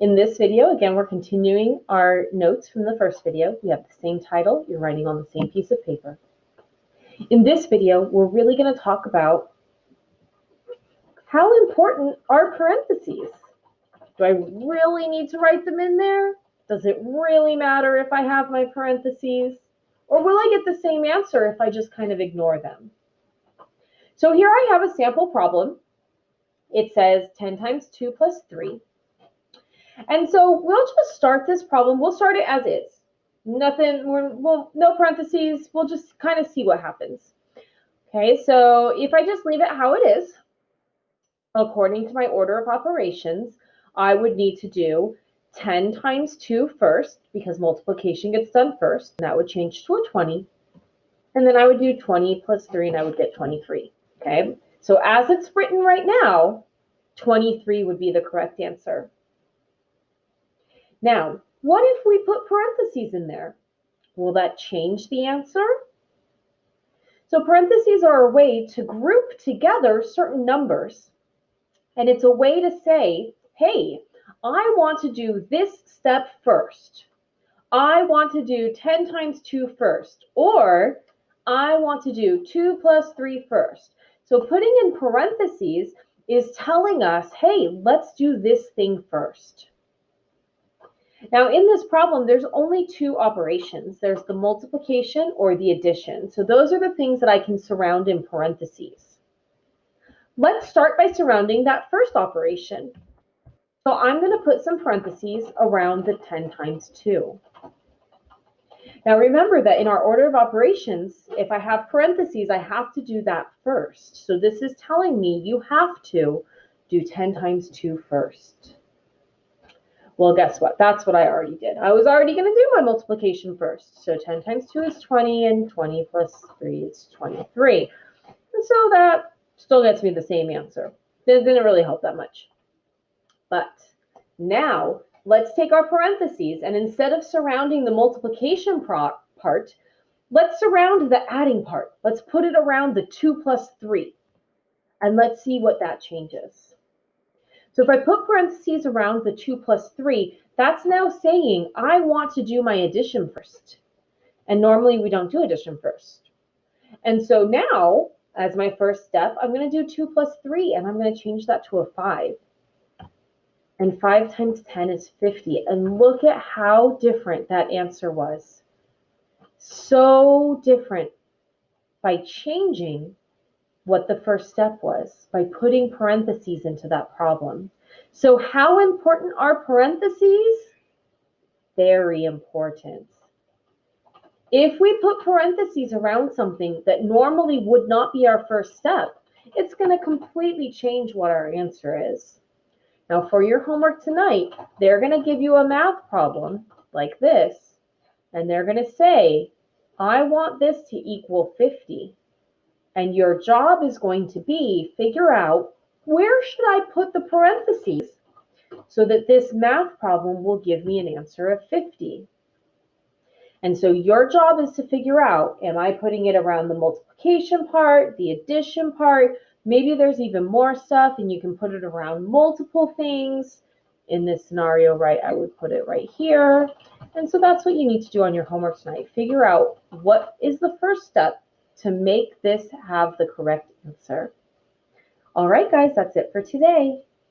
In this video, again, we're continuing our notes from the first video. We have the same title. You're writing on the same piece of paper. In this video, we're really going to talk about how important are parentheses. Do I really need to write them in there? Does it really matter if I have my parentheses? Or will I get the same answer if I just kind of ignore them? So here I have a sample problem. It says 10 times 2 plus 3. And so we'll just start this problem. We'll start it as is. No parentheses. We'll just kind of see what happens. Okay, so if I just leave it how it is, according to my order of operations, I would need to do 10 times 2 first, because multiplication gets done first. And that would change to a 20. And then I would do 20 plus 3, and I would get 23. Okay, so as it's written right now, 23 would be the correct answer. Now, what if we put parentheses in there? Will that change the answer? So parentheses are a way to group together certain numbers. And it's a way to say, hey, I want to do this step first. I want to do 10 times 2 first. Or I want to do 2 plus 3 first. So putting in parentheses is telling us, hey, let's do this thing first. Now, in this problem, there's only two operations. There's the multiplication or the addition. So those are the things that I can surround in parentheses. Let's start by surrounding that first operation. So I'm going to put some parentheses around the 10 times 2. Now, remember that in our order of operations, if I have parentheses, I have to do that first. So this is telling me you have to do 10 times 2 first. Well, guess what? That's what I already did. I was already going to do my multiplication first. So 10 times 2 is 20, and 20 plus 3 is 23. And so that still gets me the same answer. It didn't really help that much. But now let's take our parentheses, and instead of surrounding the multiplication part, let's surround the adding part. Let's put it around the 2 plus 3. And let's see what that changes. So if I put parentheses around the 2 plus 3, that's now saying I want to do my addition first. And normally we don't do addition first. And so now, as my first step, I'm going to do 2 plus 3, and I'm going to change that to a 5. And 5 times 10 is 50. And look at how different that answer was. So different by changing what the first step was, by putting parentheses into that problem. So how important are parentheses? Very important. If we put parentheses around something that normally would not be our first step, it's going to completely change what our answer is. Now for your homework tonight, they're going to give you a math problem like this, and they're going to say, I want this to equal 50. And your job is going to be figure out, where should I put the parentheses so that this math problem will give me an answer of 50? And so your job is to figure out, am I putting it around the multiplication part, the addition part? Maybe there's even more stuff and you can put it around multiple things. In this scenario, right, I would put it right here. And so that's what you need to do on your homework tonight. Figure out what is the first step to make this have the correct answer. All right, guys, that's it for today.